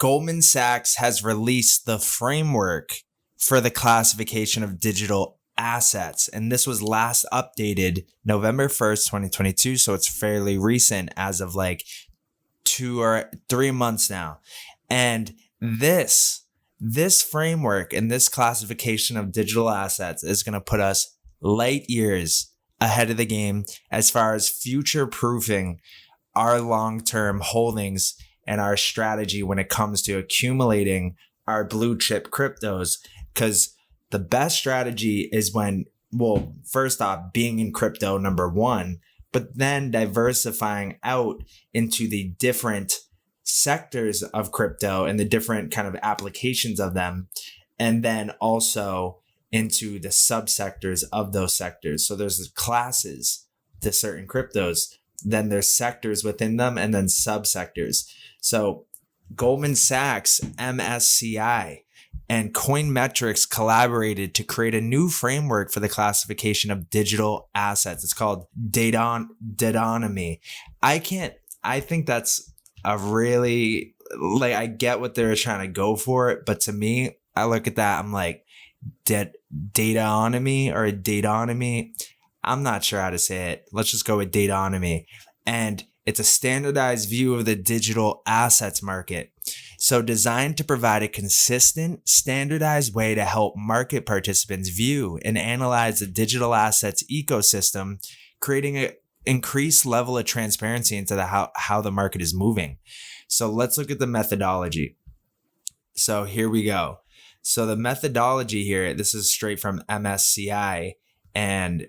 Goldman Sachs has released the framework for the classification of digital assets. And this was last updated November 1st, 2022. So it's fairly recent, as of like 2 or 3 months now. And this framework and this classification of digital assets is going to put us light years ahead of the game as far as future proofing our long-term holdings and our strategy when it comes to accumulating our blue chip cryptos. Because the best strategy is when, well, first off, being in crypto, number one, but then diversifying out into the different sectors of crypto and the different kind of applications of them. And then also into the subsectors of those sectors. So there's classes to certain cryptos, then there's sectors within them, and then subsectors. So Goldman Sachs, MSCI, and Coinmetrics collaborated to create a new framework for the classification of digital assets. It's called Datonomy. I think that's a really, like, I get what they're trying to go for it, but to me, I look at that, I'm like, Datonomy or Datonomy. I'm not sure how to say it. Let's just go with Datonomy. And it's a standardized view of the digital assets market. So designed to provide a consistent, standardized way to help market participants view and analyze the digital assets ecosystem, creating an increased level of transparency into how the market is moving. So let's look at the methodology. So here we go. So the methodology here, this is straight from MSCI, and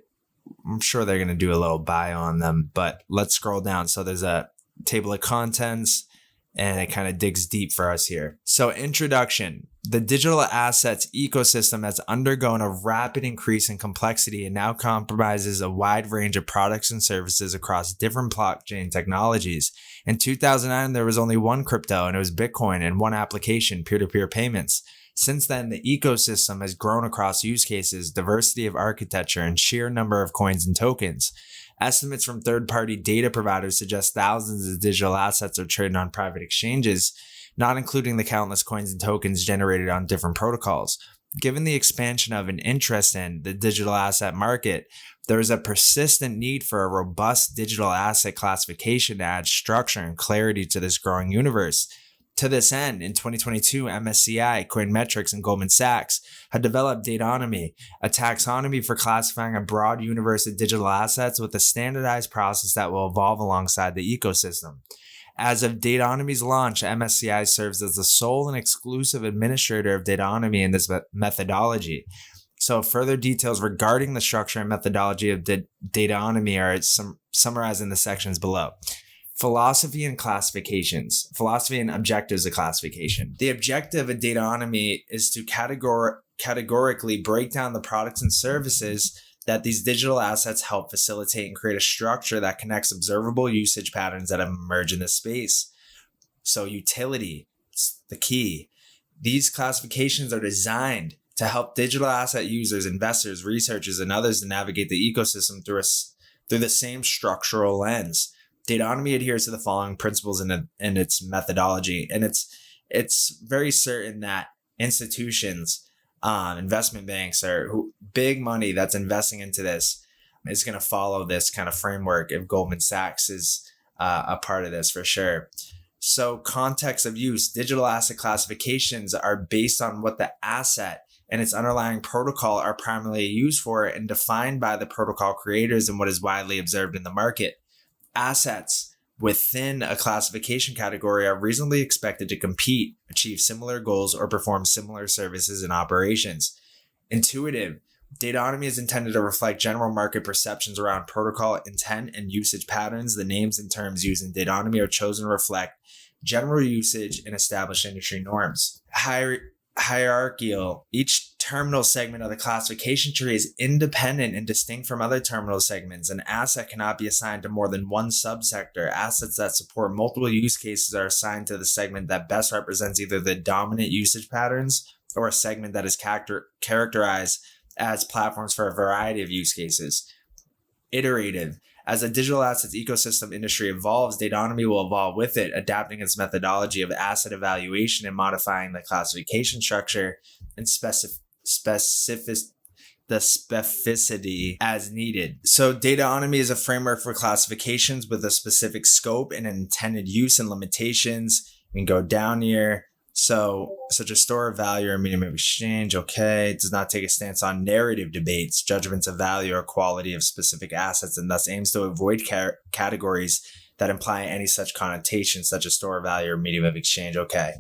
I'm sure they're going to do a little bio on them, but let's scroll down. So there's a table of contents, and it kind of digs deep for us here. So introduction, the digital assets ecosystem has undergone a rapid increase in complexity and now comprises a wide range of products and services across different blockchain technologies. In 2009, there was only one crypto, and it was Bitcoin, and one application, peer-to-peer payments. Since then, the ecosystem has grown across use cases, diversity of architecture, and sheer number of coins and tokens. Estimates from third-party data providers suggest thousands of digital assets are traded on private exchanges, not including the countless coins and tokens generated on different protocols. Given the expansion of and interest in the digital asset market, there is a persistent need for a robust digital asset classification to add structure and clarity to this growing universe. To this end, in 2022, MSCI, Coinmetrics, and Goldman Sachs had developed Datonomy, a taxonomy for classifying a broad universe of digital assets with a standardized process that will evolve alongside the ecosystem. As of Datonomy's launch, MSCI serves as the sole and exclusive administrator of Datonomy in this methodology. So further details regarding the structure and methodology of Datonomy are summarized in the sections below. Philosophy and classifications. Philosophy and objectives of classification. The objective of Datonomy is to categorically break down the products and services that these digital assets help facilitate and create a structure that connects observable usage patterns that emerge in this space. So utility is the key. These classifications are designed to help digital asset users, investors, researchers, and others to navigate the ecosystem through the same structural lens. Datonomy adheres to the following principles in its methodology, and it's very certain that institutions, investment banks, or big money that's investing into this is going to follow this kind of framework if Goldman Sachs is a part of this for sure. So context of use, digital asset classifications are based on what the asset and its underlying protocol are primarily used for and defined by the protocol creators and what is widely observed in the market. Assets within a classification category are reasonably expected to compete, achieve similar goals, or perform similar services and operations. Intuitive. Datonomy is intended to reflect general market perceptions around protocol intent and usage patterns. The names and terms used in Datonomy are chosen to reflect general usage and established industry norms. Hierarchical. Each terminal segment of the classification tree is independent and distinct from other terminal segments. An asset cannot be assigned to more than one subsector. Assets that support multiple use cases are assigned to the segment that best represents either the dominant usage patterns or a segment that is characterized as platforms for a variety of use cases. Iterative. As the digital assets ecosystem industry evolves, Datonomy will evolve with it, adapting its methodology of asset evaluation and modifying the classification structure and specificity as needed. So Datonomy is a framework for classifications with a specific scope and intended use and limitations. We can go down here. So such a store of value or medium of exchange, okay, does not take a stance on narrative debates, judgments of value or quality of specific assets, and thus aims to avoid categories that imply any such connotation, such as store of value or medium of exchange. Okay,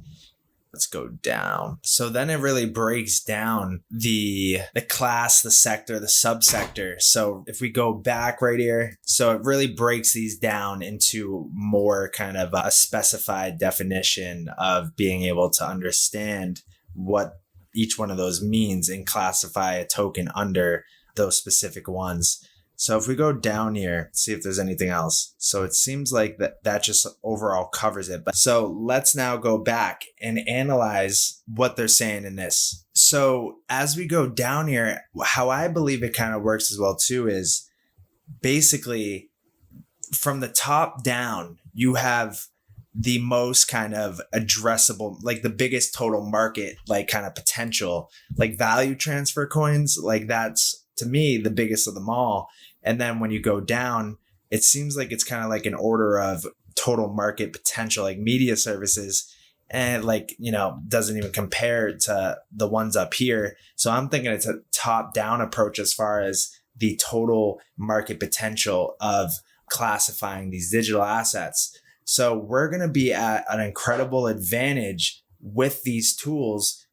let's go down. So then it really breaks down the class, the sector, the subsector. So if we go back right here, so it really breaks these down into more kind of a specified definition of being able to understand what each one of those means and classify a token under those specific ones. So if we go down here, see if there's anything else. So it seems like that just overall covers it. But so let's now go back and analyze what they're saying in this. So as we go down here, how I believe it kind of works as well too is basically from the top down, you have the most kind of addressable, like the biggest total market, like kind of potential, like value transfer coins. Like that's to me the biggest of them all. And then when you go down, it seems like it's kind of like an order of total market potential, like media services, and like, you know, doesn't even compare to the ones up here. So I'm thinking it's a top down approach as far as the total market potential of classifying these digital assets. So we're going to be at an incredible advantage with these tools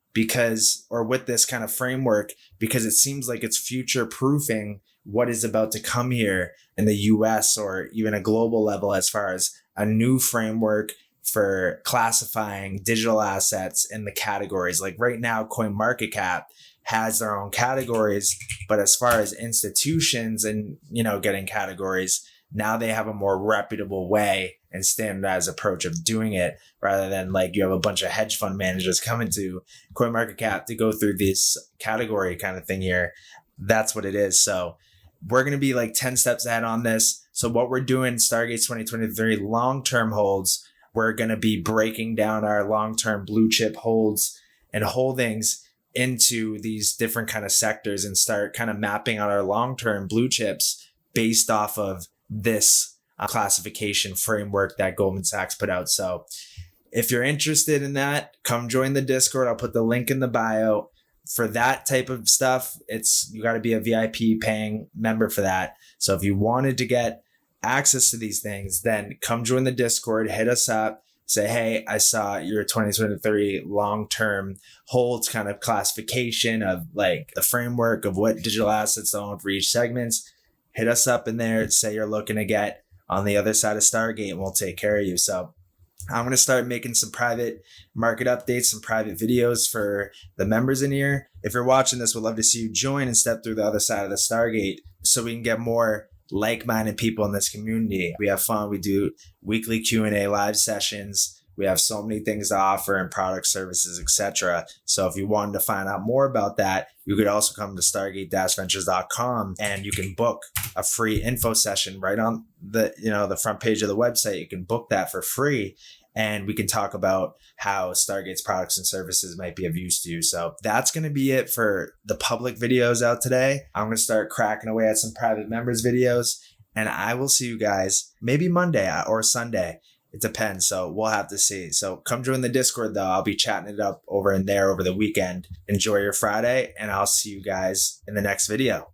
or with this kind of framework, because it seems like it's future proofing what is about to come here in the US or even a global level as far as a new framework for classifying digital assets in the categories. Like right now, CoinMarketCap has their own categories, but as far as institutions and, you know, getting categories, now they have a more reputable way and standardized approach of doing it, rather than like you have a bunch of hedge fund managers coming to CoinMarketCap to go through this category kind of thing here. That's what it is. So we're going to be like 10 steps ahead on this. So what we're doing, Stargates 2023 long-term holds, we're going to be breaking down our long-term blue chip holds and holdings into these different kind of sectors and start kind of mapping out our long-term blue chips based off of this classification framework that Goldman Sachs put out. So if you're interested in that, come join the Discord. I'll put the link in the bio. For that type of stuff, you got to be a VIP paying member for that. So if you wanted to get access to these things, then come join the Discord, hit us up, say, hey, I saw your 2023 long-term holds kind of classification of like the framework of what digital assets to own for each segments. Hit us up in there, say you're looking to get on the other side of Stargate, and we'll take care of you. So I'm going to start making some private market updates, some private videos for the members in here. If you're watching this, we'd love to see you join and step through the other side of the Stargate so we can get more like-minded people in this community. We have fun. We do weekly Q&A live sessions. We have so many things to offer and products, services, etc. So if you wanted to find out more about that, you could also come to stargate-ventures.com and you can book a free info session right on the front page of the website. You can book that for free, and we can talk about how Stargate's products and services might be of use to you. So that's going to be it for the public videos out today. I'm going to start cracking away at some private members videos, and I will see you guys maybe Monday or Sunday. It depends. So we'll have to see. So come join the Discord though. I'll be chatting it up over in there over the weekend. Enjoy your Friday, and I'll see you guys in the next video.